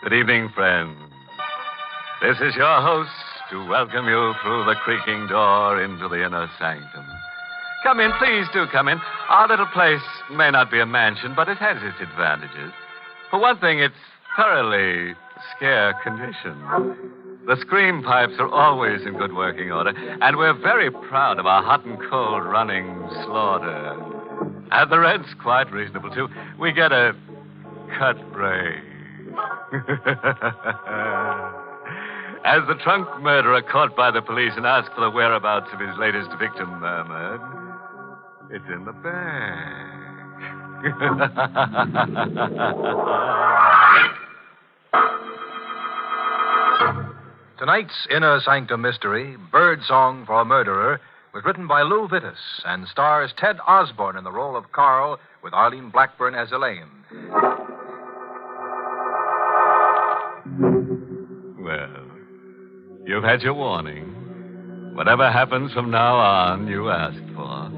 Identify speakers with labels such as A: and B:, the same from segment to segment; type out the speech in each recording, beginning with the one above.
A: Good evening, friends. This is your host to welcome you through the creaking door into the inner sanctum. Come in, please do come in. Our little place may not be a mansion, but it has its advantages. For one thing, it's thoroughly scare conditioned. The scream pipes are always in good working order, and we're very proud of our hot and cold running slaughter. And the rent's quite reasonable, too. We get a cut break. As the trunk murderer caught by the police and asked for the whereabouts of his latest victim murmured, it's in the bag.
B: Tonight's Inner Sanctum mystery, Birdsong for a Murderer, was written by Lou Vittis and stars Ted Osborne in the role of Carl with Arlene Blackburn as Elaine.
A: Well, you've had your warning. Whatever happens from now on, you asked for.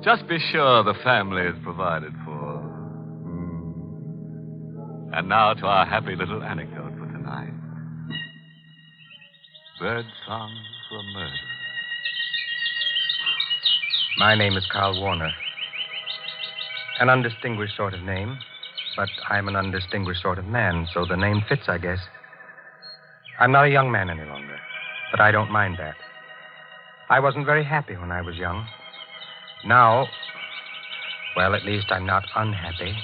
A: Just be sure the family is provided for. And now to our happy little anecdote for tonight. Birdsong for a Murderer.
C: My name is Carl Warner. An undistinguished sort of name, but I'm an undistinguished sort of man, so the name fits, I guess. I'm not a young man any longer, but I don't mind that. I wasn't very happy when I was young. Now, well, at least I'm not unhappy.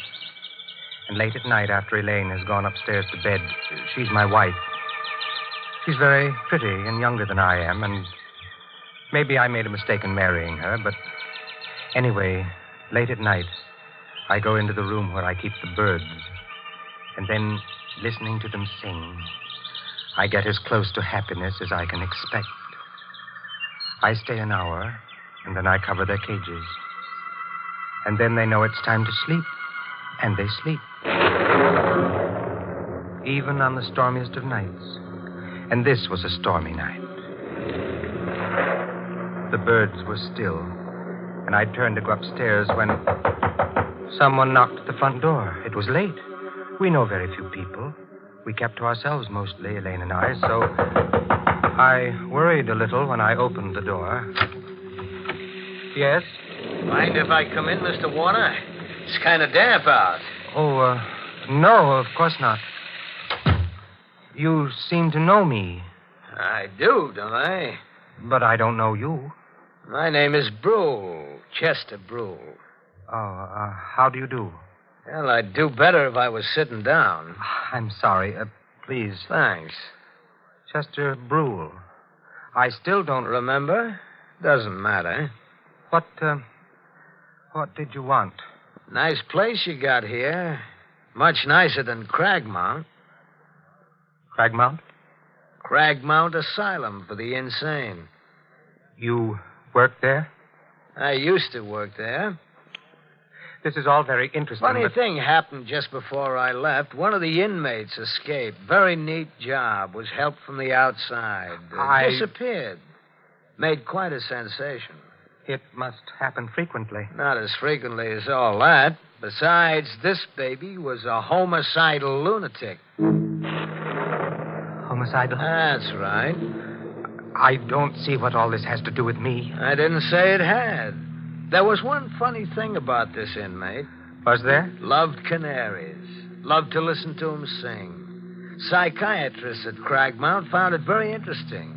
C: And late at night, after Elaine has gone upstairs to bed, she's my wife. She's very pretty and younger than I am, and maybe I made a mistake in marrying her, but anyway, late at night, I go into the room where I keep the birds, and then, listening to them sing, I get as close to happiness as I can expect. I stay an hour, and then I cover their cages. And then they know it's time to sleep, and they sleep. Even on the stormiest of nights. And this was a stormy night. The birds were still, and I turned to go upstairs when someone knocked at the front door. It was late. We know very few people. We kept to ourselves mostly, Elaine and I, so I worried a little when I opened the door. Yes?
D: Mind if I come in, Mr. Warner? It's kind of damp out.
C: Oh, no, of course not. You seem to know me.
D: I do, don't I?
C: But I don't know you.
D: My name is Brule, Chester Brule.
C: Oh, how do you do?
D: Well, I'd do better if I was sitting down.
C: I'm sorry. Please.
D: Thanks.
C: Chester Brule. I still don't...
D: Remember? Doesn't matter.
C: What did you want?
D: Nice place you got here. Much nicer than Cragmount.
C: Cragmount?
D: Cragmount Asylum for the insane.
C: You work there?
D: I used to work there.
C: This is all very interesting.
D: Funny thing happened just before I left. One of the inmates escaped. Very neat job. Was help from the outside. Disappeared. Made quite a sensation.
C: It must happen frequently.
D: Not as frequently as all that. Besides, this baby was a homicidal lunatic.
C: Homicidal?
D: That's right.
C: I don't see what all this has to do with me.
D: I didn't say it had. There was one funny thing about this inmate.
C: Was there?
D: Loved canaries. Loved to listen to them sing. Psychiatrists at Cragmount found it very interesting.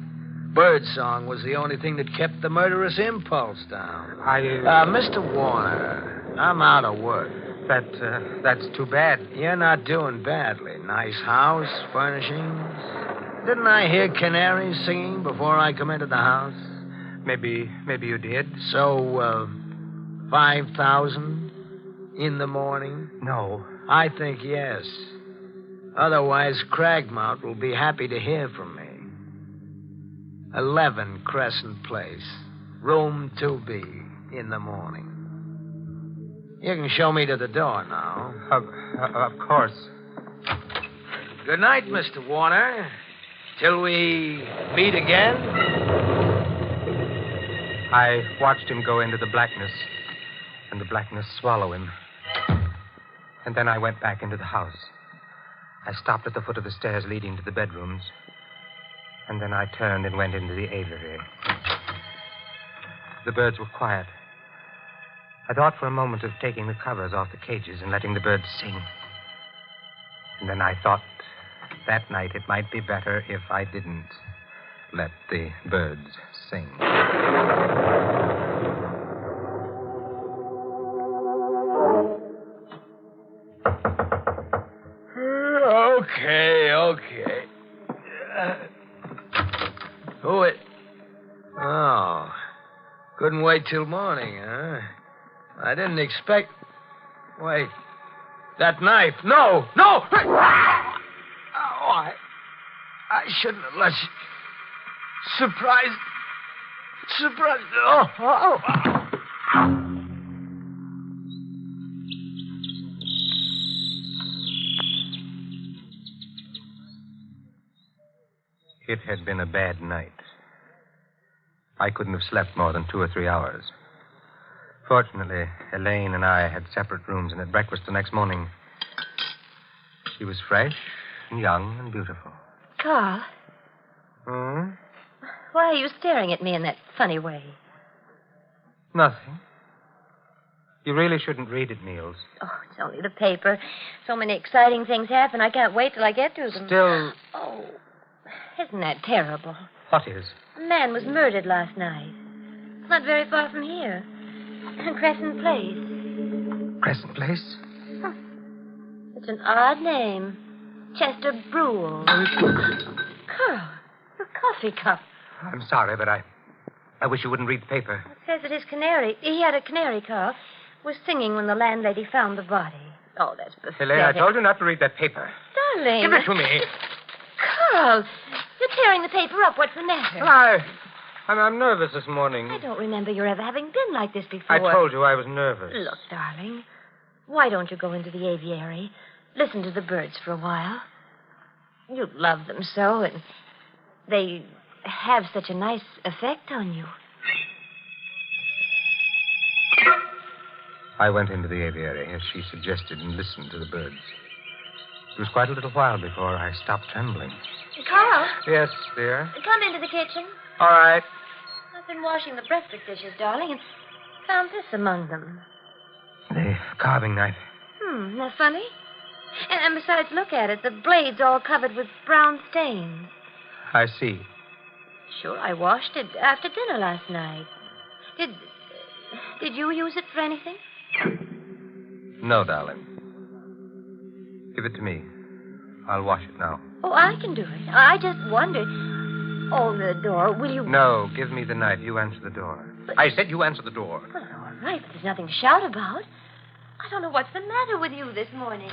D: Birdsong was the only thing that kept the murderous impulse down. Mr. Warner, I'm out of work.
C: That's too bad.
D: You're not doing badly. Nice house, furnishings. Didn't I hear canaries singing before I come into the house?
C: Maybe you did.
D: So, 5,000 in the morning?
C: No.
D: I think yes. Otherwise, Cragmount will be happy to hear from me. 11 Crescent Place, room 2B, in the morning. You can show me to the door now.
C: Of course.
D: Good night, Mr. Warner. Till we meet again.
C: I watched him go into the blackness, and the blackness swallow him. And then I went back into the house. I stopped at the foot of the stairs leading to the bedrooms. And then I turned and went into the aviary. The birds were quiet. I thought for a moment of taking the covers off the cages and letting the birds sing. And then I thought that night it might be better if I didn't let the birds sing.
D: Okay. Who it? Oh. Couldn't wait till morning, huh? I didn't expect... Wait. That knife. No! Oh, I shouldn't have let you... Surprise. Oh.
C: It had been a bad night. I couldn't have slept more than 2 or 3 hours. Fortunately, Elaine and I had separate rooms, and at breakfast the next morning, she was fresh and young and beautiful.
E: Carl,
C: Hmm?
E: why are you staring at me in that funny way?
C: Nothing. You really shouldn't read it, Niels.
E: Oh, it's only the paper. So many exciting things happen. I can't wait till I get to them.
C: Still...
E: Oh, isn't that terrible?
C: What is?
E: A man was murdered last night. Not very far from here. Crescent Place.
C: Crescent Place?
E: It's an odd name. Chester Brule. Carl, your coffee cup.
C: I'm sorry, but I wish you wouldn't read the paper.
E: It says that his canary, he had a canary, Carl, was singing when the landlady found the body. Oh, that's pathetic.
C: Elaine, I told you not to read that paper.
E: Darling.
C: Give it to me.
E: Carl, you're tearing the paper up. What's the matter?
C: Well, I'm nervous this morning.
E: I don't remember your ever having been like this before.
C: I told you I was nervous.
E: Look, darling, why don't you go into the aviary, listen to the birds for a while? You love them so, and they have such a nice effect on you.
C: I went into the aviary, as she suggested, and listened to the birds. It was quite a little while before I stopped trembling.
E: Carl,
C: Yes, dear?
E: come into the kitchen.
C: All right.
E: I've been washing the breakfast dishes, darling, and found this among them.
C: The carving knife.
E: Isn't that funny? And besides, look at it. The blade's all covered with brown stains.
C: I see.
E: Sure, I washed it after dinner last night. Did you use it for anything?
C: No, darling. Give it to me. I'll wash it now.
E: Oh, I can do it. I just wondered. Oh, the door. Will you...
C: No, give me the knife. You answer the door.
E: But-
C: I said you answer the door.
E: Well, all right, but there's nothing to shout about. I don't know what's the matter with you this morning.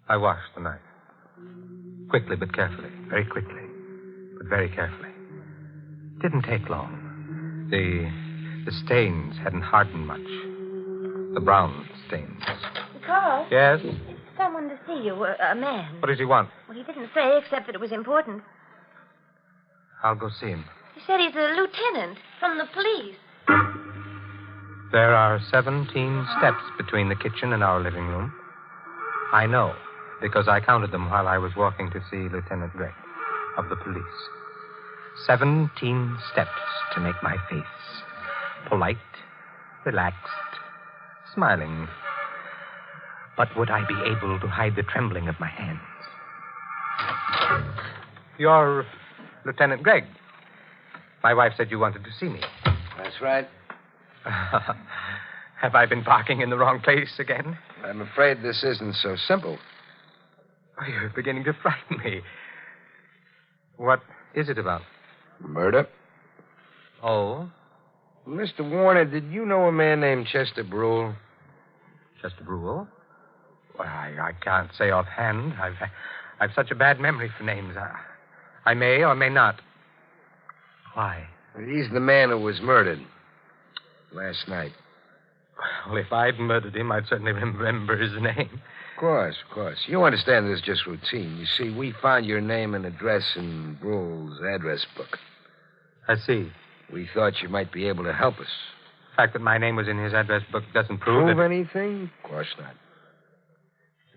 C: I washed the knife. Quickly but carefully. Very quickly. But very carefully. It didn't take long. The stains hadn't hardened much. The brown stains.
E: Carl?
C: Yes?
E: Someone to see you, a man.
C: What does he want?
E: Well, he didn't say, except that it was important.
C: I'll go see him.
E: He said he's a lieutenant from the police.
C: There are 17 steps between the kitchen and our living room. I know, because I counted them while I was walking to see Lieutenant Gregg of the police. 17 steps to make my face polite, relaxed, smiling. But would I be able to hide the trembling of my hands? You're Lieutenant Gregg. My wife said you wanted to see me.
F: That's right.
C: Have I been parking in the wrong place again?
F: I'm afraid this isn't so simple.
C: Oh, you're beginning to frighten me. What is it about?
F: Murder?
C: Oh?
F: Mr. Warner, did you know a man named Chester Brule?
C: Chester Brule? Well, I can't say offhand. I've such a bad memory for names. I may or may not. Why?
F: He's the man who was murdered last night.
C: Well, if I'd murdered him, I'd certainly remember his name.
F: Of course. You understand this is just routine. You see, we found your name and address in Brule's address book.
C: I see.
F: We thought you might be able to help us.
C: The fact that my name was in his address book doesn't prove
F: Prove
C: it.
F: anything? Of course not.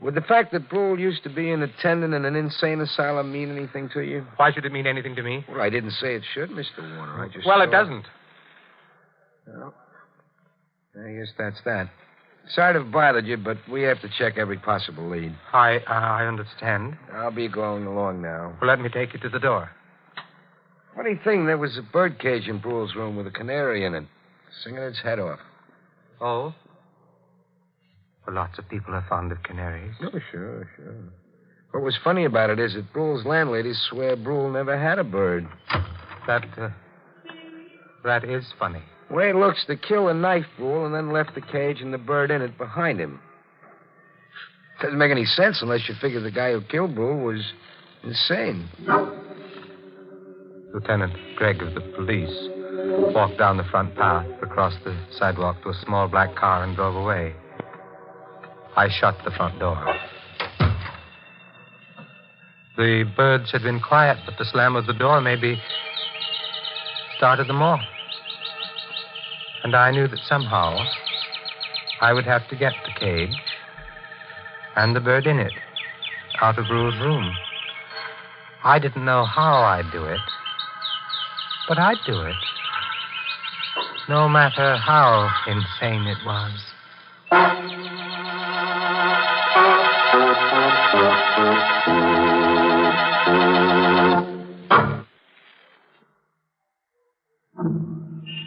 F: Would the fact that Brule used to be an attendant in an insane asylum mean anything to you?
C: Why should it mean anything to me?
F: Well, I didn't say it should, Mr. Warner. I just
C: Well, it
F: thought-
C: doesn't.
F: Well, I guess that's that. Sorry to have bothered you, but we have to check every possible lead.
C: I understand.
F: I'll be going along now.
C: Well, let me take you to the door.
F: Funny thing, there was a bird cage in Brule's room with a canary in it, singing its head off.
C: Oh? Well, lots of people are fond of canaries.
F: Oh, sure. What was funny about it is that Brule's landladies swear Brule never had a bird.
C: That is funny.
F: The way it looks, the killer knifed Brule and then left the cage and the bird in it behind him. Doesn't make any sense unless you figure the guy who killed Brule was insane.
C: Lieutenant Gregg of the police walked down the front path, across the sidewalk to a small black car and drove away. I shut the front door. The birds had been quiet, but the slam of the door maybe started them off. And I knew that somehow I would have to get the cage and the bird in it out of Brule's room. I didn't know how I'd do it, but I'd do it, no matter how insane it was.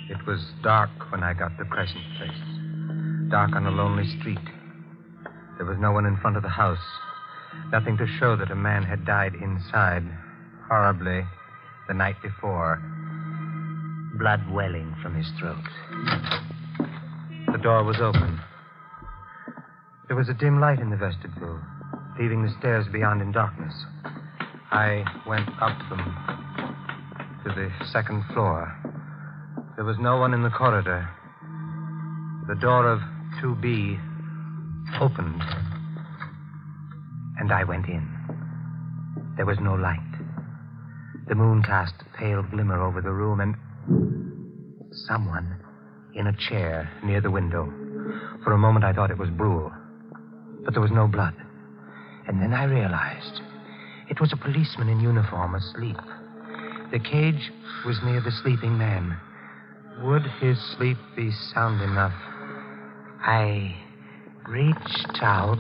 C: It was dark when I got to Crescent Place. Dark on a lonely street. There was no one in front of the house. Nothing to show that a man had died inside, horribly, the night before. Blood welling from his throat. The door was open. There was a dim light in the vestibule, leaving the stairs beyond in darkness. I went up them to the second floor. There was no one in the corridor. The door of 2B opened, and I went in. There was no light. The moon cast a pale glimmer over the room, and someone in a chair near the window. For a moment, I thought it was Brule, but there was no blood. And then I realized it was a policeman in uniform asleep. The cage was near the sleeping man. Would his sleep be sound enough? I reached out,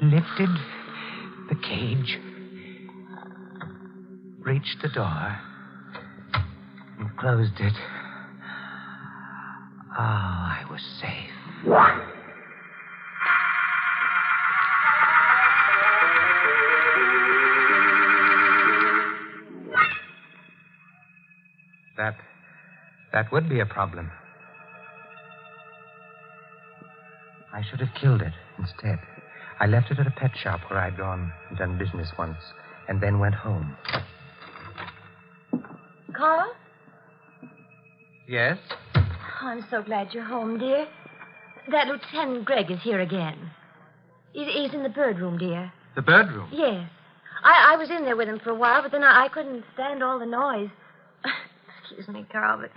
C: lifted the cage, reached the door, and closed it. Oh, I was safe. That would be a problem. I should have killed it instead. I left it at a pet shop where I'd gone and done business once, and then went home.
E: Carl?
C: Yes?
E: Oh, I'm so glad you're home, dear. That Lieutenant Gregg is here again. He's in the bird room, dear.
C: The bird room?
E: Yes. I was in there with him for a while, but then I couldn't stand all the noise. Excuse me, Carl, but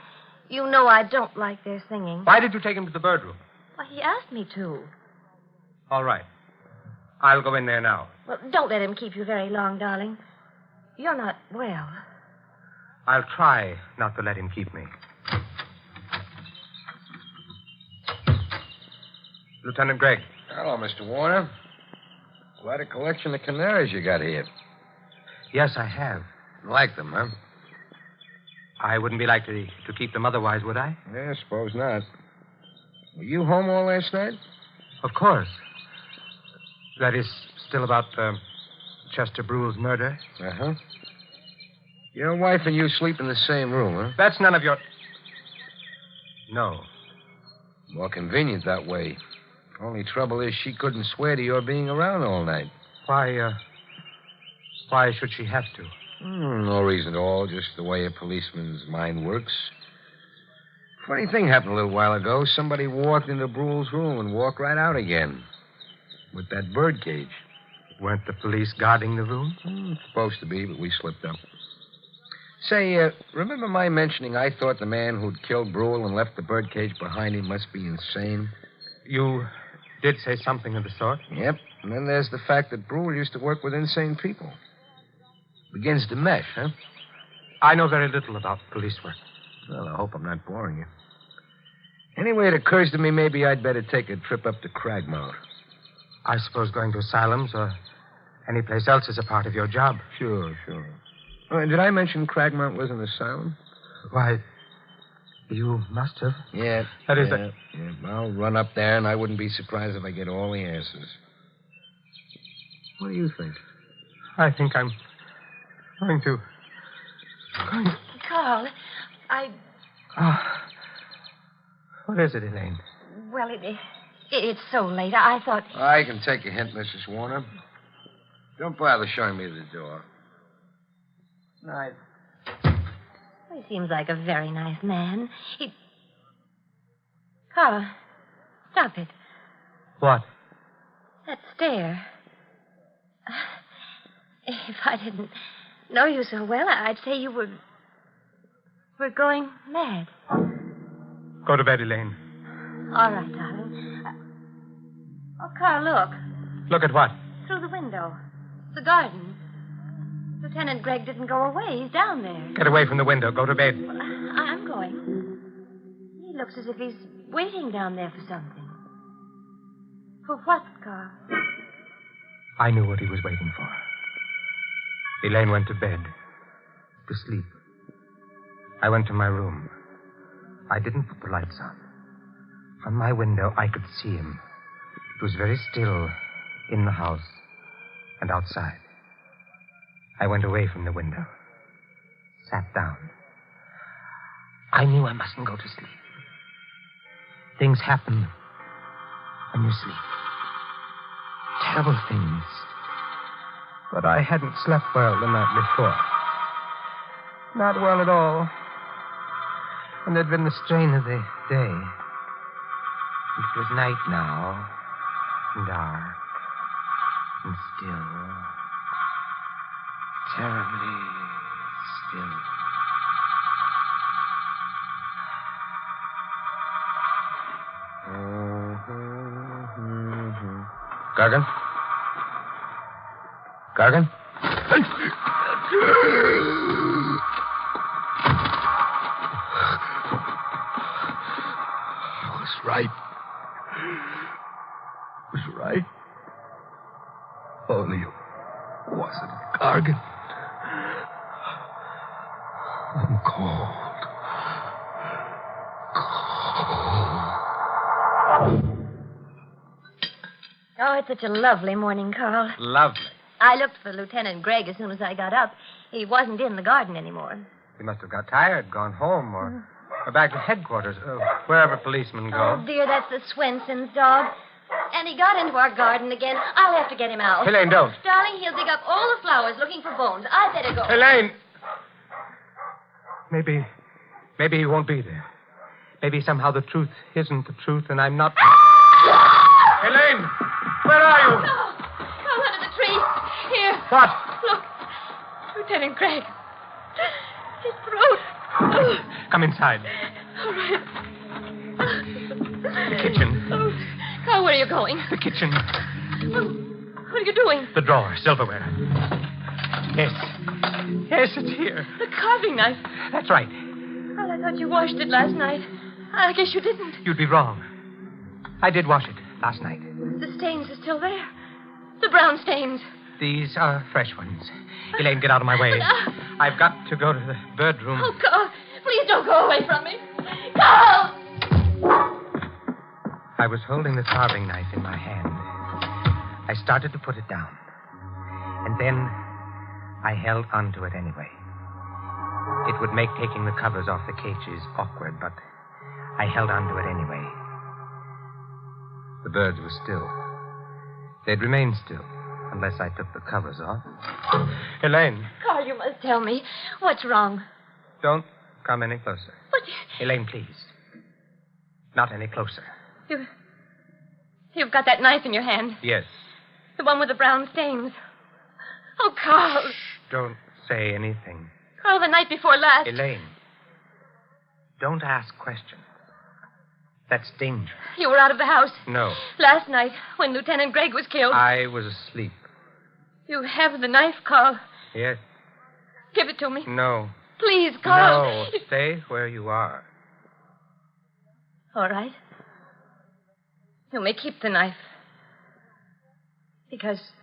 E: you know I don't like their singing.
C: Why did you take him to the bird room?
E: Well, he asked me to.
C: All right. I'll go in there now.
E: Well, don't let him keep you very long, darling. You're not well.
C: I'll try not to let him keep me. Lieutenant Gregg.
F: Hello, Mr. Warner. Quite a collection of canaries you got here.
C: Yes, I have.
F: Like them, huh?
C: I wouldn't be likely to keep them otherwise, would I?
F: Yeah, suppose not. Were you home all last night?
C: Of course. That is still about Chester Brule's murder?
F: Uh-huh. Your wife and you sleep in the same room, huh?
C: That's none of your... No.
F: More convenient that way. Only trouble is she couldn't swear to your being around all night.
C: Why should she have to?
F: No reason at all, just the way a policeman's mind works. Funny thing happened a little while ago. Somebody walked into Brule's room and walked right out again. With that bird cage.
C: Weren't the police guarding the room?
F: Supposed to be, but we slipped up. Say, remember my mentioning I thought the man who'd killed Brule and left the bird cage behind him must be insane?
C: You Did say something of the sort.
F: Yep. And then there's the fact that Brule used to work with insane people. Begins to mesh, huh?
C: I know very little about police work.
F: Well, I hope I'm not boring you. Anyway, it occurs to me maybe I'd better take a trip up to Cragmount.
C: I suppose going to asylums or any place else is a part of your job.
F: Sure. Oh, and did I mention Cragmount was an asylum?
C: Why, you must have.
F: Yeah.
C: That is
F: yeah. I'll run up there, and I wouldn't be surprised if I get all the answers. What do you think?
C: I think I'm going to...
E: Carl,
C: What is it, Elaine?
E: Well, it's so late. I thought...
F: I can take a hint, Mrs. Warner. Don't bother showing me the door.
C: I...
E: He seems like a very nice man. Carl, stop it.
C: What?
E: That stare. If I didn't know you so well, I'd say you were going mad.
C: Go to bed, Elaine.
E: All right, darling. Oh, Carl, look.
C: Look at what?
E: Through the window. The garden. Lieutenant Gregg didn't go away. He's down there.
C: Get away from the window. Go to bed.
E: Well, I'm going. He looks as if he's waiting down there for something. For what, Carl?
C: I knew what he was waiting for. Elaine went to bed. To sleep. I went to my room. I didn't put the lights on. From my window, I could see him. It was very still in the house and outside. I went away from the window. Sat down. I knew I mustn't go to sleep. Things happen when you sleep. Terrible things. But I hadn't slept well the night before. Not well at all. And there'd been the strain of the day. It was night now, and dark, and still. Terribly still. Gargan? Gargan?
F: I was right. Only it wasn't Gargan. I'm cold.
E: Oh, it's such a lovely morning, Carl.
C: Lovely.
E: I looked for Lieutenant Gregg as soon as I got up. He wasn't in the garden anymore.
C: He must have got tired, gone home, or back to headquarters, wherever policemen go.
E: Oh, dear, that's the Swenson's dog. And he got into our garden again. I'll have to get him out.
C: Elaine, don't.
E: Darling, he'll dig up all the flowers looking for bones. I'd better go.
C: Elaine! Maybe he won't be there. Maybe somehow the truth isn't the truth, and I'm not... Elaine! Where are you?
E: Oh, under the tree. Here.
C: What?
E: Look. Lieutenant Gregg. His throat.
C: Come inside.
E: All right.
C: The kitchen.
E: Oh, Carl, where are you going?
C: The kitchen.
E: What are you doing?
C: The drawer, silverware. Yes, it's here.
E: The carving knife.
C: That's right.
E: Well, I thought you washed it last night. I guess you didn't.
C: You'd be wrong. I did wash it last night.
E: The stains are still there. The brown stains.
C: These are fresh ones. Elaine, get out of my way. I've got to go to the bird room.
E: Oh, Carl, please don't go away from me. Carl!
C: I was holding the carving knife in my hand. I started to put it down. And then I held onto it anyway. It would make taking the covers off the cages awkward, but I held onto it anyway. The birds were still. They'd remain still unless I took the covers off. Elaine.
E: Carl, you must tell me. What's wrong?
C: Don't come any closer.
E: What?
C: Elaine, please. Not any closer.
E: You've got that knife in your hand.
C: Yes.
E: The one with the brown stains. Oh, Carl.
C: Shh, don't say anything.
E: Carl, the night before last.
C: Elaine, don't ask questions. That's danger.
E: You were out of the house.
C: No.
E: Last night, when Lieutenant Gregg was killed.
C: I was asleep.
E: You have the knife, Carl.
C: Yes.
E: Give it to me.
C: No.
E: Please, Carl.
C: No. Stay where you are.
E: All right. You may keep the knife. Because...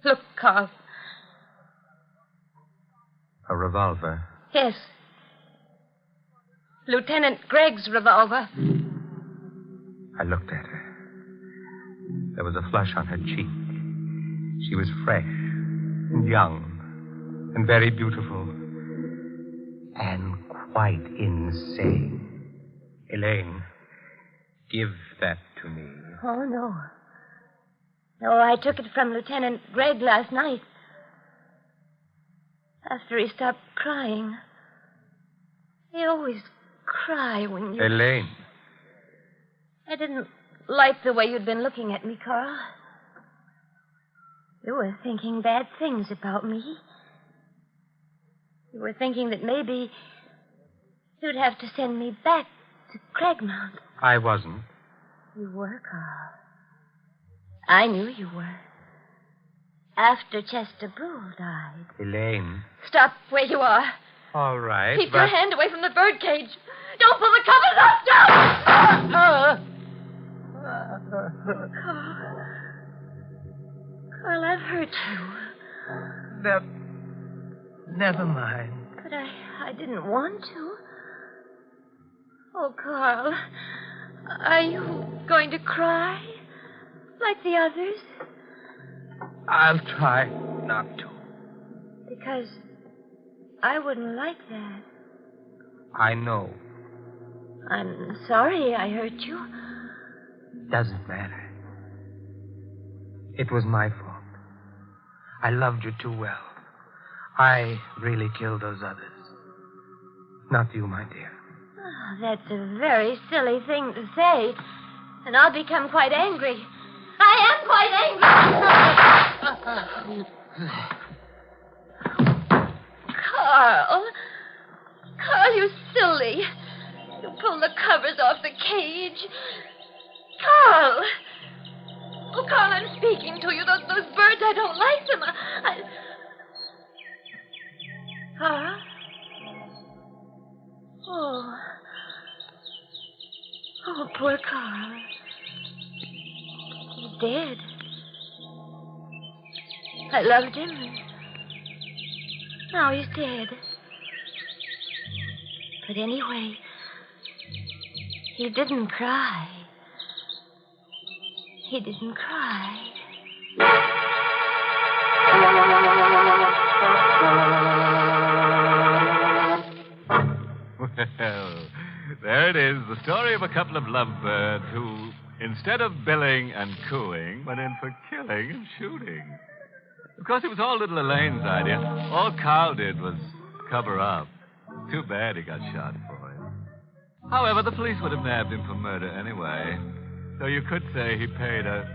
E: Look, Carl.
C: A revolver.
E: Yes. Lieutenant Gregg's revolver.
C: I looked at her. There was a flush on her cheek. She was fresh and young and very beautiful and quite insane. Elaine, give that to me.
E: Oh, no. No, I took it from Lieutenant Gregg last night. After he stopped crying. He always cry when you...
C: Elaine.
E: I didn't like the way you'd been looking at me, Carl. You were thinking bad things about me. You were thinking that maybe you'd have to send me back to Cragmount.
C: I wasn't.
E: You were, Carl. I knew you were. After Chester Brule died.
C: Elaine.
E: Stop where you are.
C: All right,
E: Keep your hand away from the birdcage. Don't pull the covers up. Stop! Carl, I've hurt you.
D: Never mind.
E: But I didn't want to. Oh, Carl. Are you going to cry? Like the others?
D: I'll try not to.
E: Because I wouldn't like that.
C: I know.
E: I'm sorry I hurt you.
C: Doesn't matter. It was my fault. I loved you too well. I really killed those others. Not you, my dear.
E: Oh, that's a very silly thing to say. And I'll become quite angry. I am quite angry. Carl. Carl, you silly. You pulled the covers off the cage. Carl. Oh, Carl, I'm speaking to you. Those birds, I don't like them. Carl? Oh. Oh, poor Carl. He's dead. I loved him. Now he's dead. But anyway, he didn't cry. He didn't cry.
A: Well, there it is, the story of a couple of lovebirds who, instead of billing and cooing, went in for killing and shooting. Of course, it was all little Elaine's idea. All Carl did was cover up. Too bad he got shot for it. However, the police would have nabbed him for murder anyway. So you could say he paid a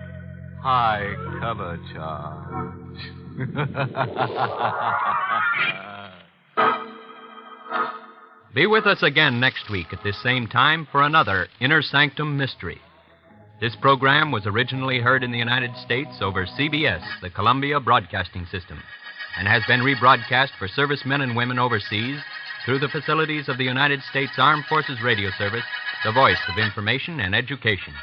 A: high cover charge.
G: Be with us again next week at this same time for another Inner Sanctum Mystery. This program was originally heard in the United States over CBS, the Columbia Broadcasting System, and has been rebroadcast for servicemen and women overseas through the facilities of the United States Armed Forces Radio Service, the voice of information and education.